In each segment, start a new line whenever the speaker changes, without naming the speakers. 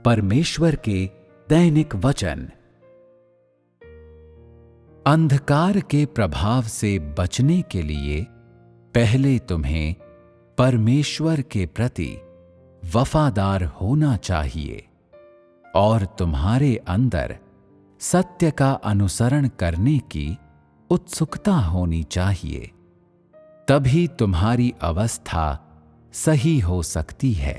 परमेश्वर के दैनिक वचन। अंधकार के प्रभाव से बचने के लिए पहले तुम्हें परमेश्वर के प्रति वफादार होना चाहिए और तुम्हारे अंदर सत्य का अनुसरण करने की उत्सुकता होनी चाहिए। तभी तुम्हारी अवस्था सही हो सकती है।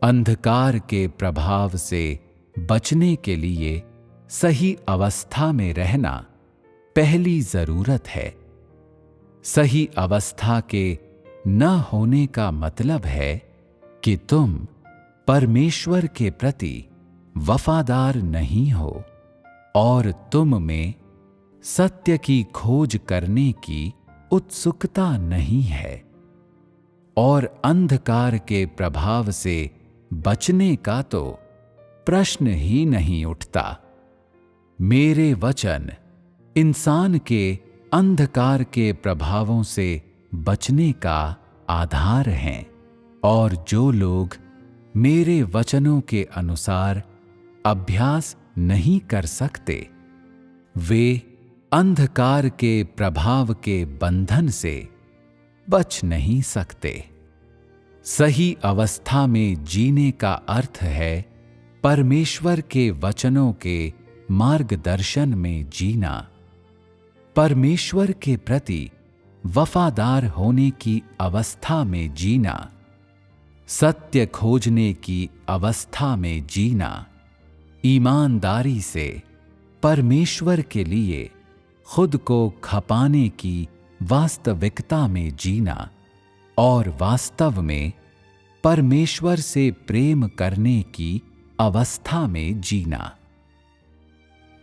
अंधकार के प्रभाव से बचने के लिए सही अवस्था में रहना पहली जरूरत है। सही अवस्था के न होने का मतलब है कि तुम परमेश्वर के प्रति वफादार नहीं हो और तुम में सत्य की खोज करने की उत्सुकता नहीं है। और अंधकार के प्रभाव से बचने का तो प्रश्न ही नहीं उठता। मेरे वचन इंसान के अंधकार के प्रभावों से बचने का आधार हैं, और जो लोग मेरे वचनों के अनुसार अभ्यास नहीं कर सकते, वे अंधकार के प्रभाव के बंधन से बच नहीं सकते। सही अवस्था में जीने का अर्थ है परमेश्वर के वचनों के मार्गदर्शन में जीना, परमेश्वर के प्रति वफादार होने की अवस्था में जीना, सत्य खोजने की अवस्था में जीना, ईमानदारी से परमेश्वर के लिए खुद को खपाने की वास्तविकता में जीना और वास्तव में परमेश्वर से प्रेम करने की अवस्था में जीना।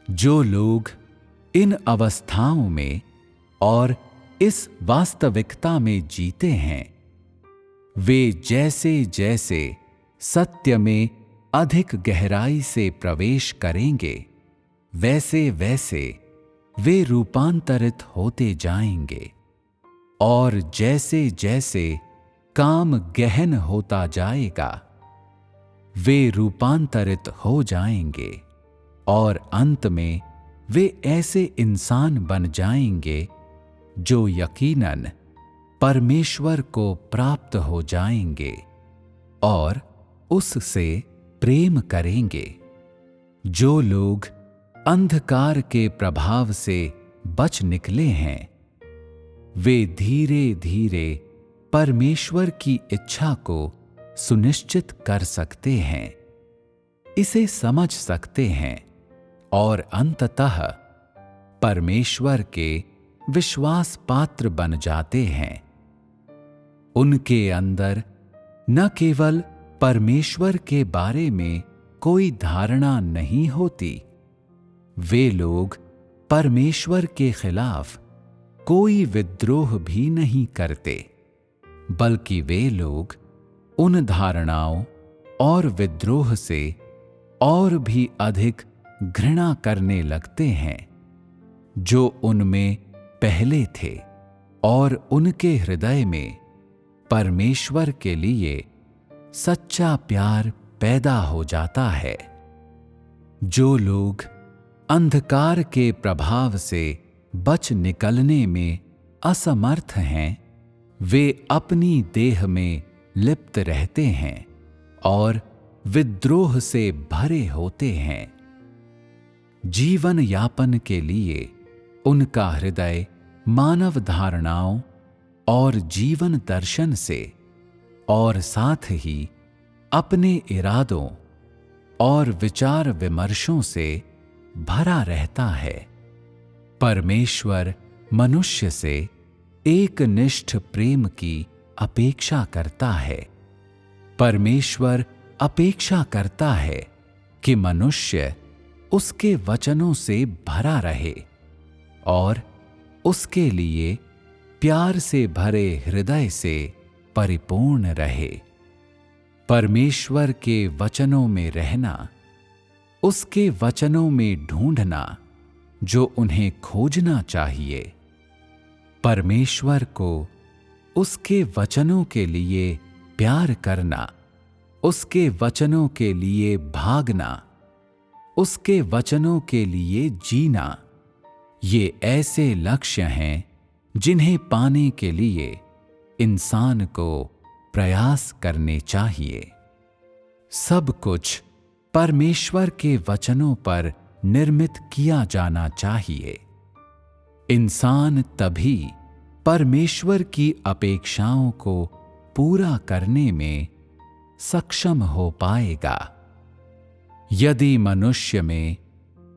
जो लोग इन अवस्थाओं में और इस वास्तविकता में जीते हैं, वे जैसे जैसे सत्य में अधिक गहराई से प्रवेश करेंगे, वैसे वैसे वे रूपांतरित होते जाएंगे। और जैसे जैसे काम गहन होता जाएगा, वे रूपांतरित हो जाएंगे और अंत में वे ऐसे इंसान बन जाएंगे जो यकीनन परमेश्वर को प्राप्त हो जाएंगे और उससे प्रेम करेंगे। जो लोग अंधकार के प्रभाव से बच निकले हैं, वे धीरे धीरे परमेश्वर की इच्छा को सुनिश्चित कर सकते हैं, इसे समझ सकते हैं और अंततः परमेश्वर के विश्वास पात्र बन जाते हैं। उनके अंदर न केवल परमेश्वर के बारे में कोई धारणा नहीं होती, वे लोग परमेश्वर के खिलाफ कोई विद्रोह भी नहीं करते, बल्कि वे लोग उन धारणाओं और विद्रोह से और भी अधिक घृणा करने लगते हैं जो उनमें पहले थे, और उनके हृदय में परमेश्वर के लिए सच्चा प्यार पैदा हो जाता है। जो लोग अंधकार के प्रभाव से बच निकलने में असमर्थ हैं, वे अपनी देह में लिप्त रहते हैं और विद्रोह से भरे होते हैं। जीवन यापन के लिए उनका हृदय मानव धारणाओं और जीवन दर्शन से और साथ ही अपने इरादों और विचार विमर्शों से भरा रहता है। परमेश्वर मनुष्य से एकनिष्ठ प्रेम की अपेक्षा करता है। परमेश्वर अपेक्षा करता है कि मनुष्य उसके वचनों से भरा रहे और उसके लिए प्यार से भरे हृदय से परिपूर्ण रहे। परमेश्वर के वचनों में रहना, उसके वचनों में ढूंढना जो उन्हें खोजना चाहिए, परमेश्वर को उसके वचनों के लिए प्यार करना, उसके वचनों के लिए भागना, उसके वचनों के लिए जीना, ये ऐसे लक्ष्य हैं जिन्हें पाने के लिए इंसान को प्रयास करने चाहिए। सब कुछ परमेश्वर के वचनों पर निर्मित किया जाना चाहिए। इंसान तभी परमेश्वर की अपेक्षाओं को पूरा करने में सक्षम हो पाएगा। यदि मनुष्य में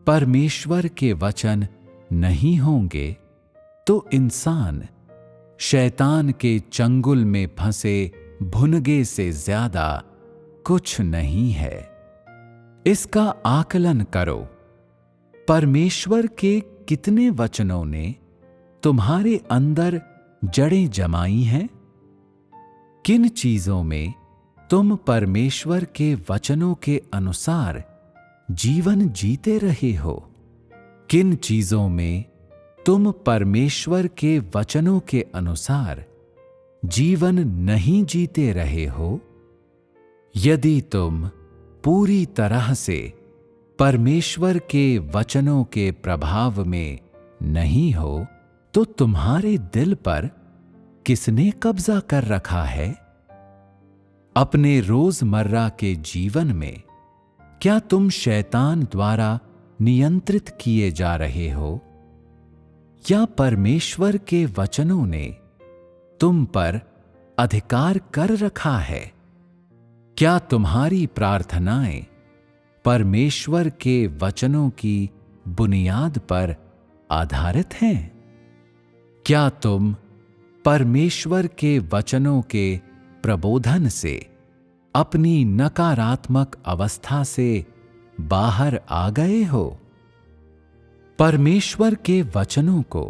परमेश्वर के वचन नहीं होंगे तो इंसान शैतान के चंगुल में फंसे भुनगे से ज्यादा कुछ नहीं है। इसका आकलन करो। परमेश्वर के कितने वचनों ने तुम्हारे अंदर जड़ें जमाई हैं? किन चीजों में तुम परमेश्वर के वचनों के अनुसार जीवन जीते रहे हो? किन चीजों में तुम परमेश्वर के वचनों के अनुसार जीवन नहीं जीते रहे हो? यदि तुम पूरी तरह से परमेश्वर के वचनों के प्रभाव में नहीं हो तो तुम्हारे दिल पर किसने कब्जा कर रखा है? अपने रोजमर्रा के जीवन में क्या तुम शैतान द्वारा नियंत्रित किए जा रहे हो या परमेश्वर के वचनों ने तुम पर अधिकार कर रखा है? क्या तुम्हारी प्रार्थनाएं परमेश्वर के वचनों की बुनियाद पर आधारित हैं? क्या तुम परमेश्वर के वचनों के प्रबोधन से अपनी नकारात्मक अवस्था से बाहर आ गए हो? परमेश्वर के वचनों को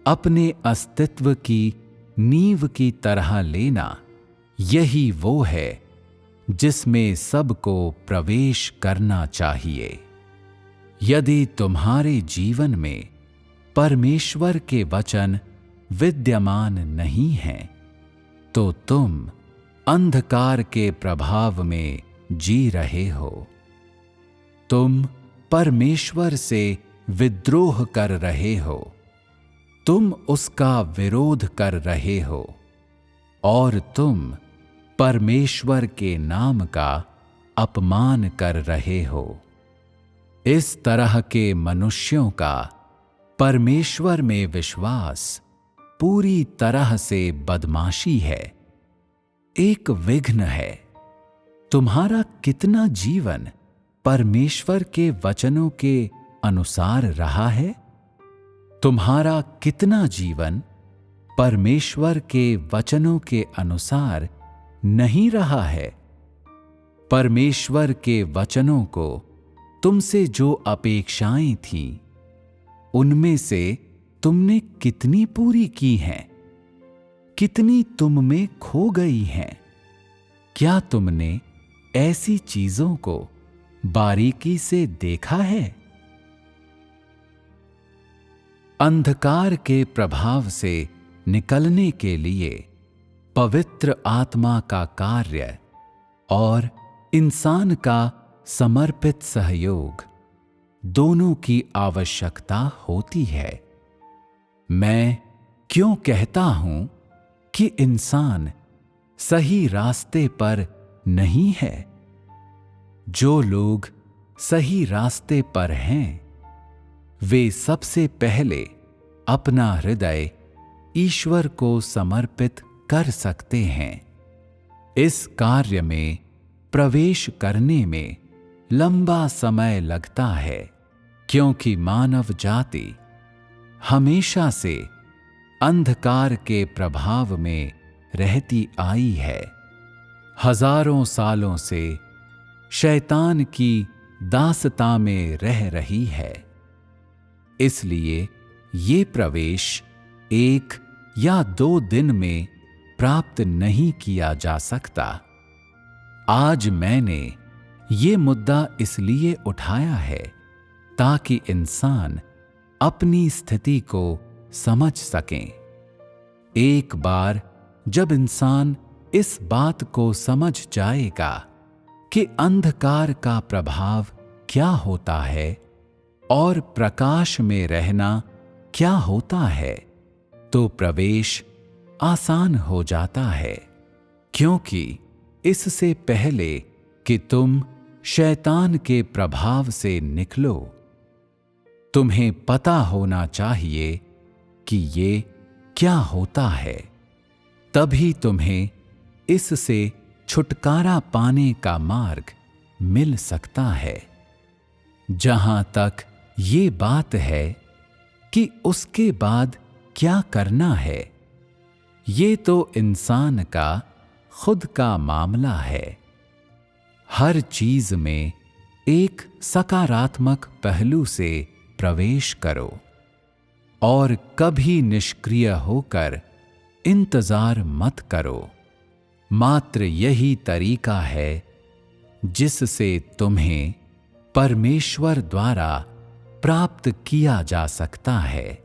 अपने अस्तित्व की नींव की तरह लेना, यही वो है जिसमें सबको प्रवेश करना चाहिए। यदि तुम्हारे जीवन में परमेश्वर के वचन विद्यमान नहीं हैं, तो तुम अंधकार के प्रभाव में जी रहे हो। तुम परमेश्वर से विद्रोह कर रहे हो, तुम उसका विरोध कर रहे हो और तुम परमेश्वर के नाम का अपमान कर रहे हो। इस तरह के मनुष्यों का परमेश्वर में विश्वास पूरी तरह से बदमाशी है, एक विघ्न है। तुम्हारा कितना जीवन परमेश्वर के वचनों के अनुसार रहा है? तुम्हारा कितना जीवन परमेश्वर के वचनों के अनुसार नहीं रहा है? परमेश्वर के वचनों को तुमसे जो अपेक्षाएं थीं, उनमें से तुमने कितनी पूरी की हैं? कितनी तुम में खो गई हैं? क्या तुमने ऐसी चीजों को बारीकी से देखा है? अंधकार के प्रभाव से निकलने के लिए पवित्र आत्मा का कार्य और इंसान का समर्पित सहयोग दोनों की आवश्यकता होती है। मैं क्यों कहता हूं कि इंसान सही रास्ते पर नहीं है? जो लोग सही रास्ते पर हैं, वे सबसे पहले अपना हृदय ईश्वर को समर्पित कर सकते हैं। इस कार्य में प्रवेश करने में लंबा समय लगता है, क्योंकि मानव जाति हमेशा से अंधकार के प्रभाव में रहती आई है। हजारों सालों से शैतान की दासता में रह रही है। इसलिए ये प्रवेश 1 या 2 दिन में प्राप्त नहीं किया जा सकता। आज मैंने ये मुद्दा इसलिए उठाया है ताकि इंसान अपनी स्थिति को समझ सकें। एक बार जब इंसान इस बात को समझ जाएगा कि अंधकार का प्रभाव क्या होता है और प्रकाश में रहना क्या होता है, तो प्रवेश आसान हो जाता है, क्योंकि इससे पहले कि तुम शैतान के प्रभाव से निकलो, तुम्हें पता होना चाहिए कि ये क्या होता है। तभी तुम्हें इससे छुटकारा पाने का मार्ग मिल सकता है। जहां तक ये बात है कि उसके बाद क्या करना है, ये तो इंसान का खुद का मामला है। हर चीज में एक सकारात्मक पहलू से प्रवेश करो और कभी निष्क्रिय होकर इंतजार मत करो। मात्र यही तरीका है जिससे तुम्हें परमेश्वर द्वारा प्राप्त किया जा सकता है।